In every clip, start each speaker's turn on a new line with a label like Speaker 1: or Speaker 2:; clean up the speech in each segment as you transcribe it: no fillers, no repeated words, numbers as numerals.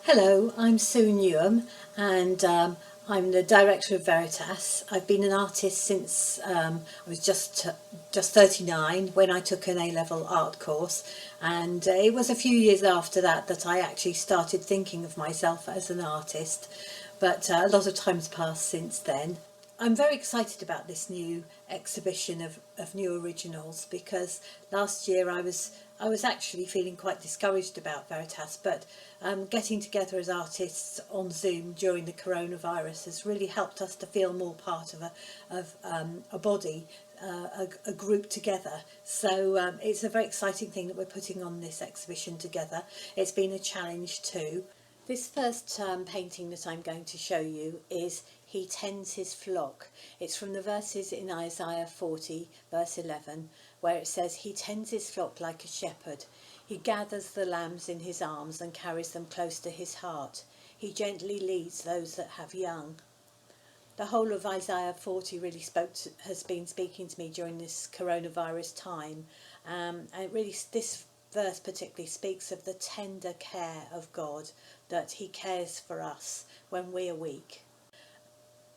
Speaker 1: Hello, I'm Sue Newham and I'm the director of Veritasse. I've been an artist since I was just 39 when I took an A-level art course, and it was a few years after that that I actually started thinking of myself as an artist, but a lot of time's passed since then. I'm very excited about this new exhibition of new originals because last year I was actually feeling quite discouraged about Veritasse, but getting together as artists on Zoom during the coronavirus has really helped us to feel more part of a body, a group together. So it's a very exciting thing that we're putting on this exhibition together. It's been a challenge too. This first painting that I'm going to show you is He Tends His Flock. It's from the verses in Isaiah 40 verse 11, where it says, "He tends his flock like a shepherd. He gathers the lambs in his arms and carries them close to his heart. He gently leads those that have young." The whole of Isaiah 40 really has been speaking to me during this coronavirus time. And this verse particularly speaks of the tender care of God, that he cares for us when we are weak.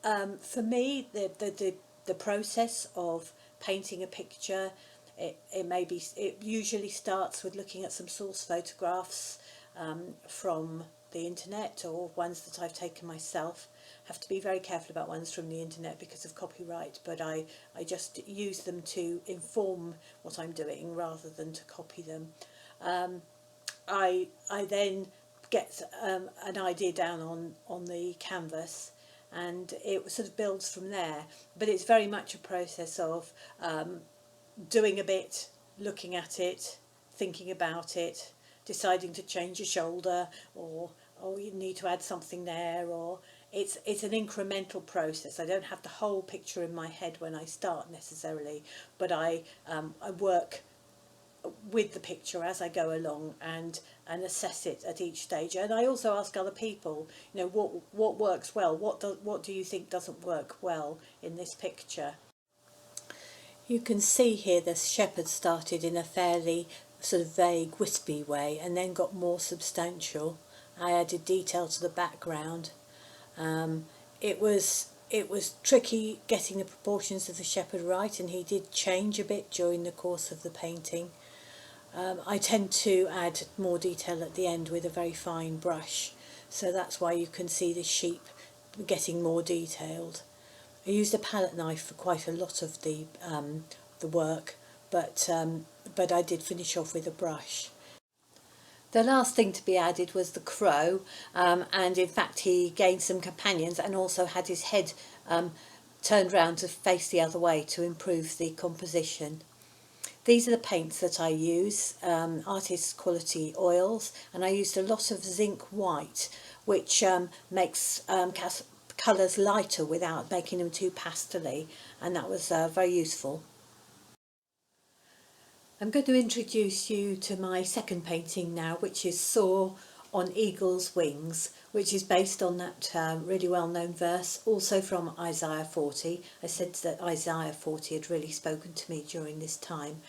Speaker 1: For me, the process of painting a picture, it usually starts with looking at some source photographs from the internet or ones that I've taken myself. Have to be very careful about ones from the internet because of copyright, but I just use them to inform what I'm doing rather than to copy them. I then get an idea down on the canvas, and it sort of builds from there, but it's very much a process of doing a bit, looking at it, thinking about it, deciding to change a shoulder, or you need to add something there, or it's an incremental process. I don't have the whole picture in my head when I start necessarily, but I work with the picture as I go along and assess it at each stage. And I also ask other people, what works well, what do you think doesn't work well in this picture. You can see here the shepherd started in a fairly sort of vague, wispy way and then got more substantial. I added detail to the background. It was tricky getting the proportions of the shepherd right, and he did change a bit during the course of the painting. I tend to add more detail at the end with a very fine brush, so that's why you can see the sheep getting more detailed. I used a palette knife for quite a lot of the work, but I did finish off with a brush. The last thing to be added was the crow, and in fact he gained some companions and also had his head turned round to face the other way to improve the composition. These are the paints that I use, artist's quality oils, and I used a lot of zinc white, which makes colours lighter without making them too pastel-y, and that was very useful. I'm going to introduce you to my second painting now, which is Soar on Eagle's Wings, which is based on that really well-known verse, also from Isaiah 40. I said that Isaiah 40 had really spoken to me during this time.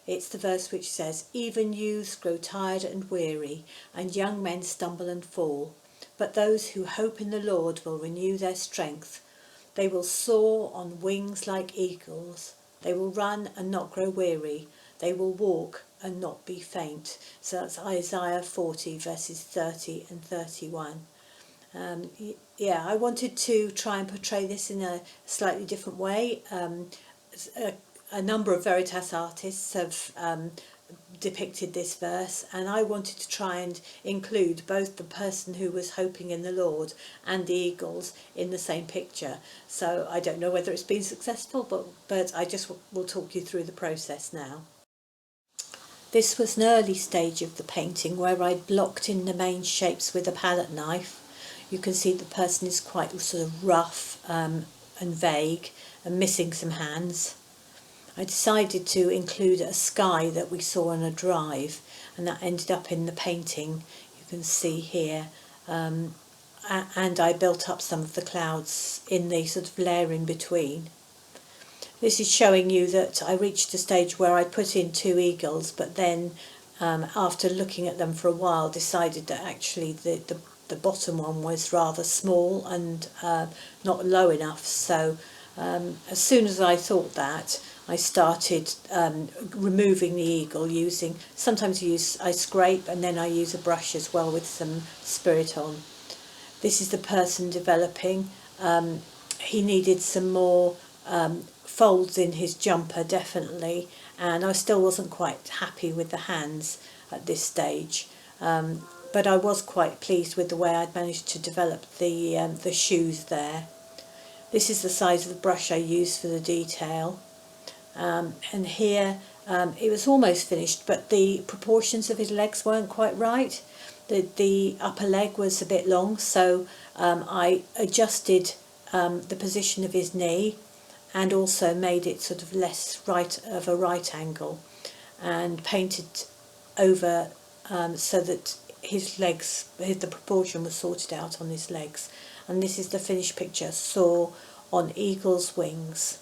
Speaker 1: It's the verse which says, "Even youths grow tired and weary, and young men stumble and fall. But those who hope in the Lord will renew their strength. They will soar on wings like eagles. They will run and not grow weary. They will walk and not be faint." So that's Isaiah 40 verses 30 and 31. I wanted to try and portray this in a slightly different way. A number of Veritasse artists have depicted this verse, and I wanted to try and include both the person who was hoping in the Lord and the eagles in the same picture. So I don't know whether it's been successful, but I just will talk you through the process now. This was an early stage of the painting where I blocked in the main shapes with a palette knife. You can see the person is quite sort of rough and vague and missing some hands. I decided to include a sky that we saw on a drive, and that ended up in the painting you can see here. And I built up some of the clouds in the sort of layer in between. This is showing you that I reached a stage where I put in two eagles, but then after looking at them for a while decided that actually the the bottom one was rather small and not low enough. So as soon as I thought that, I started removing the eagle using, sometimes I scrape and then I use a brush as well with some spirit on. This is the person developing. He needed some more folds in his jumper, definitely, and I still wasn't quite happy with the hands at this stage. But I was quite pleased with the way I'd managed to develop the shoes there. This is the size of the brush I used for the detail. And here it was almost finished, but the proportions of his legs weren't quite right. The upper leg was a bit long, so I adjusted the position of his knee and also made it sort of less right of a right angle, and painted over so that his legs, the proportion was sorted out on his legs. And this is the finished picture, Soar on eagle's wings.